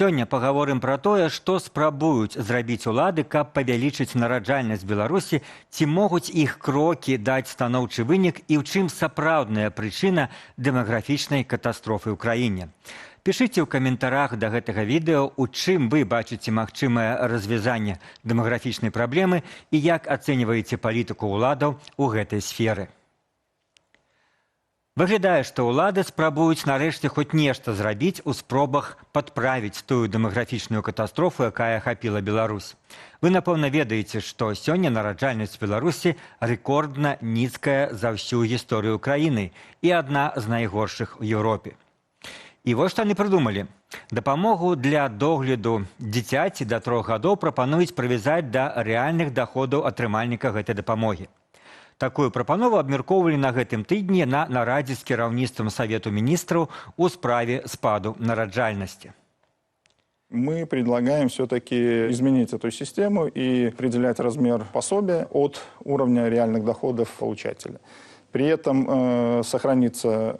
Сёння пагаворым пра тое, што спрабуюць зрабіць улады, каб павялічыць нараджальнасць Беларусі, ці могуць іх крокі даць станоўчы вынік і ў чым сапраўдная прычына дэмаграфічнай катастрофы ў краіне. Пішыце ў каментарах да гэтага відэо, у чым вы бачыце магчымае развязанне дэмаграфічнай праблемы і як ацэньваеце палітыку ўладаў у гэтай сферы. Выглядае, што ўлады спрабуюць нарэшце хоць нешта зрабіць у спробах падправіць тую дэмаграфічную катастрофу, якая ахапіла Беларусь. Вы, напэўна, ведаеце, што сёння нараджальнасць Беларусі рэкордна нізкая за ўсю гісторыю краіны і адна з найгоршых у Еўропе. І вось што яны прыдумалі. Дапамогу для догляду дзіцяці да 3 гадоў прапануюць прывязаць да рэальных даходаў атрымальніка гэтай дапамогі. Такую прапанову абмяркоўвалі на гэтым тыдні на нарадзе з кіраўніцтвам Савету міністраў у справе спаду нараджальнасці. Мы предлагаем все-таки изменить эту систему и определять размер пособия от уровня реальных доходов получателя. При этом сохранится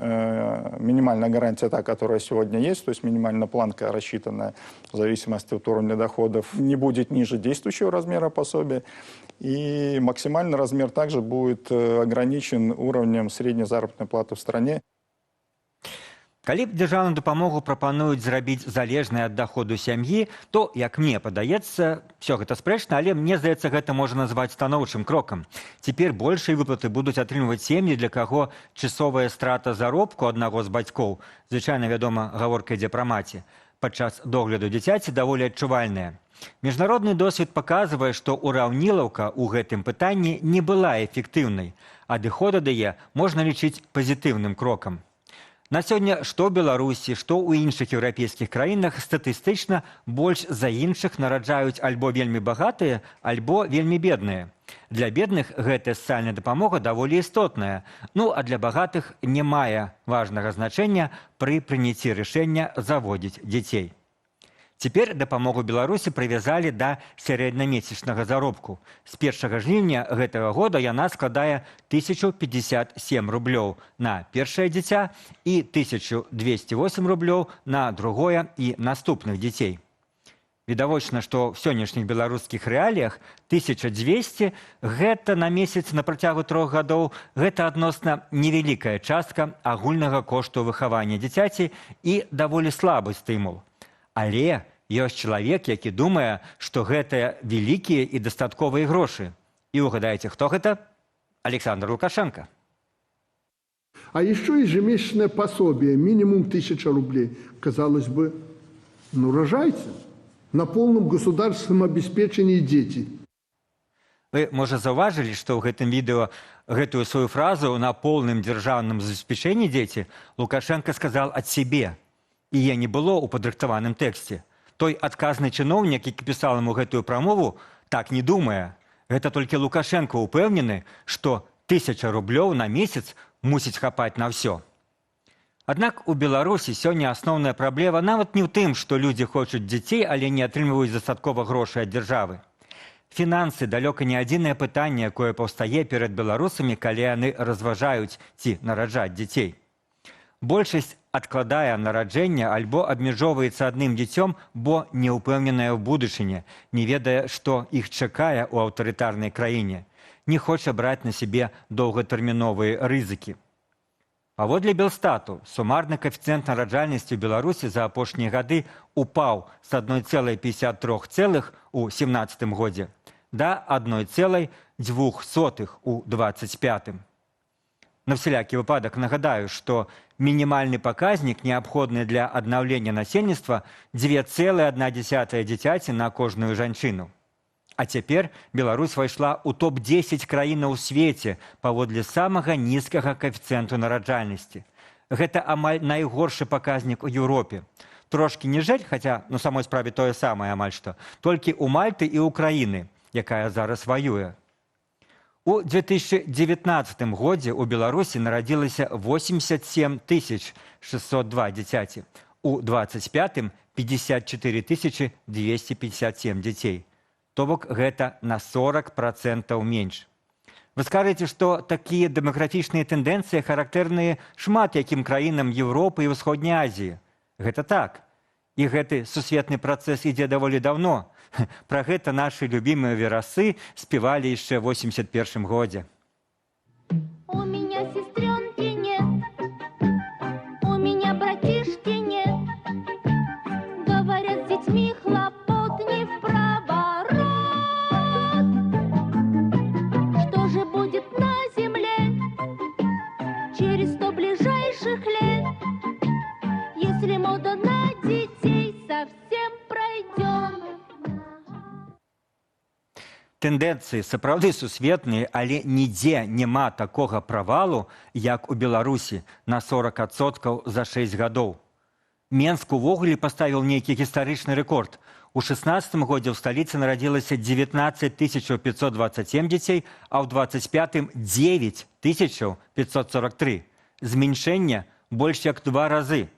минимальная гарантия, та, которая сегодня есть, то есть минимальная планка, рассчитанная в зависимости от уровня доходов, не будет ниже действующего размера пособия. И максимальный размер также будет ограничен уровнем средней заработной платы в стране. Калі б дзяржаўную дапамогу прапануюць зрабіць залежнай ад даходу сям'і, то, як мне падаецца, все гэта спрэчна, але мне здаецца, гэта можна назваць станоўчым крокам. Цяпер большыя выплаты будуць атрымліваць сем'і, для каго часовая страта заробку аднаго з бацькоў, звычайна, вядома, гаворка ідзе пра маці, падчас догляду дзіцяці даволі адчувальная. Міжнародны досвед паказвае, што ураўнілаўка ў гэтым пытанні не была эфектыўнай, а адыход ад яе можна лічыць пазітыўным крокам. На сёння што ў Беларусі, што ў іншых еўрапейскіх краінах статыстычна больш за іншых нараджаюць альбо вельмі багатыя, альбо вельмі бедныя. Для бедных гэтая сацыяльная дапамога даволі істотная, а для багатых не мае важнага значэння пры прыняцці рашэння заводзіць дзяцей. Цяпер дапамогу Беларусі прывязалі да сярэднямесячнага заробку. З 1 жніўня гэтага года яна складае 1057 рублёў на першае дзіця і 1208 рублёў на другое і наступных дзяцей. Відавочна, што ў сённяшніх беларускіх рэаліях 1200 гэта на месяц на працягу 3 гадоў, гэта адносна невялікая частка агульнага кошту выхавання дзіцяці і даволі слабы стымул. Але ёсць чалавек, які думае, што гэта вялікія і дастатковыя грошы. І угадайце, хто гэта? Александр Лукашенко. А еще ежемесячное пособие, минимум 1000 рублей. Казалось бы, рожайте. На полном государственном обеспечении дети. Вы, можа, заўважылі, што ў гэтым відэо гэтую сваю фразу «на полным дзяржаўным забеспечении дети» Лукашенко сказал ад сябе. І яе не было ў падрыхтаваным тэксце. Той адказны чыноўнік, які пісаў яму гэтую прамову, так не думае. Гэта толькі Лукашенко упэўнены, што 1000 рублёў на месяц мусіць хапаць на ўсё. Аднак у Беларусі сёння асноўная праблема нават не ў тым, што людзі хочуць дзяцей, але не атрымліваюць дастаткова грошай ад дзяржавы. Фінансы далёка не адзінае пытанне, якое паўстае перад беларусамі, калі яны разважаюць ці нараджаць дзяцей. Большасць адкладае нараджэнне альбо абмяжоўваецца адным дзіцём, бо не ўпэўненая ў будучыні, не ведае, што іх чакае ў аўтарытарнай краіне, не хоча браць на сябе доўгатэрміновыя рызыкі. Паводле Белстату, сумарны каэфіцыент нараджальнасці ў Беларусі за апошнія гады упаў з 1,53 у 2017 годзе да 1,02 у 2025. На всякі выпадак нагадаю, што мінімальны паказнік, неабходны для аднаўлення насельніцтва, 2,1 дзіцяці на кожную жанчыну. А цяпер Беларусь вайшла ў топ-10 краінаў у свеце паводле самага нізкага каэфіцыенту нараджальнасці. Гэта амаль найгоршы паказнік у Еўропе. Трошкі ніжэй, хаця на самой справе тое самае амаль што, толькі ў Мальты і ўкраіны, якая зараз ваюе. У 2019 годзе ў Беларусі нарадзілася 87 602 дзіцяці, у 2025 – 54 257 дзяцей. То бок гэта на 40% менш. Вы скажаце, што такія дэмаграфічныя тэндэнцыі характэрныя шмат якім краінам Еўропы і Ўсходняй Азіі. Гэта так. І гэты сусветны працэс ідзе даволі даўно. Пра гэта нашы любімыя верасы спявалі яшчэ ў 81 годзе. У меня сестренки нет, у меня братишки нет. Говорят, с детьми хлопот не в проворот. Что же будет на земле через 100 ближайших лет, если мода на детей совсем пройдет? Тэндэнцыі сапраўды сусветныя, але нідзе няма такога правалу, як у Беларусі, на 40% за 6 гадоў. Менск увогуле паставіў нейкі гістарычны рэкорд. У 16 годзе ў сталіцы нарадзілася 19 527 дзяцей, а ў 25-м 9 543. Змяншэнне больш як 2 разы.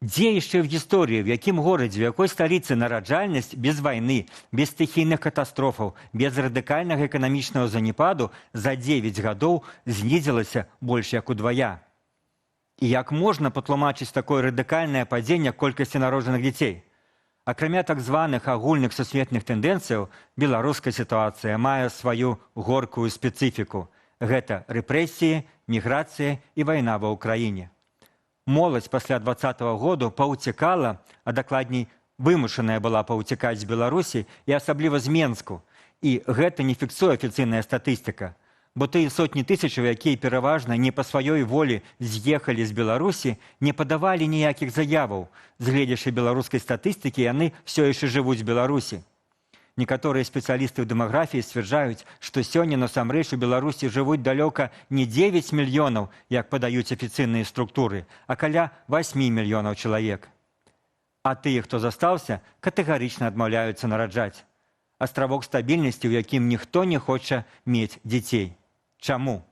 Дзе яшчэ ў гісторыі, в якім горадзе, в якой сталіцы нараджальнасць без вайны, без стыхійных катастрофаў, без радыкальнага эканамічнага заняпаду за 9 гадоў знізілася больш як удвая? І як можна патлумачыць такое радыкальнае падзенне колькасці народжаных дзяцей? Акрамя так званых агульных сусветных тэндэнцыяў, беларуская сітуацыя мае сваю горкую спецыфіку. Гэта рэпрэсіі, міграцыя і вайна ва ўкраіне. Моладзь пасля 20-го году паўцякала, а дакладней вымушаная была паўцякаць з Беларусі і асабліва з Менску. І гэта не фіксуе афіцыйная статыстыка. Бо тыя сотні тысячаў, якія пераважна не па сваёй волі з'ехалі з Беларусі, не падавалі ніякіх заяваў. Згледзячы беларускай статыстыкі, яны ўсё яшчэ жывуць у Беларусі. Некаторыя спецыялісты ў дэмаграфіі сцвярджаюць, што сёння насамрэч у Беларусі жывуць далёка не 9 мільёнаў, як падаюць афіцыйныя структуры, а каля 8 мільёнаў чалавек. А тыя, хто застаўся, катэгарычна адмаўляюцца нараджаць. Астравок стабільнасці, у якім ніхто не хоча мець дзяцей. Чаму?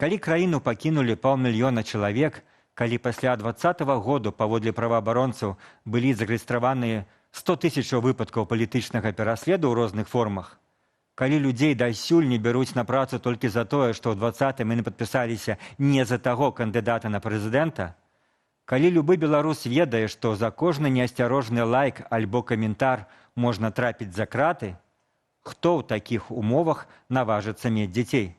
Калі краіну пакінулі 500 000 чалавек, калі пасля 20-го году паводле праваабаронцаў былі зарэгістраваныя 100 000 выпадкаў палітычнага пераследу ў розных формах, калі людзей дасюль не бяруць на працу толькі за тое, што ў 20-м яны падпісаліся не за таго кандыдата на прэзідэнта, калі любы беларус ведае, што за кожны неасцярожны лайк альбо каментар можна трапіць за краты, хто ў такіх умовах наважыцца мець дзяцей?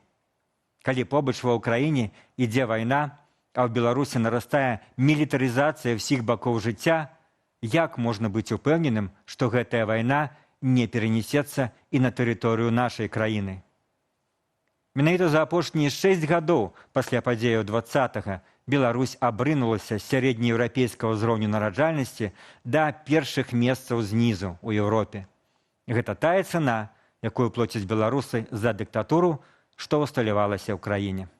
Калі побач ва ўкраіне ідзе вайна, а ў Беларусі нарастае мілітарызацыя ўсіх бакоў жыцця, як можна быць упэўненым, што гэтая вайна не перанесецца і на тэрыторыю нашай краіны? Менавіта за апошнія 6 гадоў пасля падзеяў 20-го Беларусь абрынулася з сярэднееўрапейскага ўзроўню нараджальнасці да першых месцаў знізу ў Еўропе. Гэта тая цана, якую плоцяць беларусы за дыктатуру, што ўсталявалася ў краіне.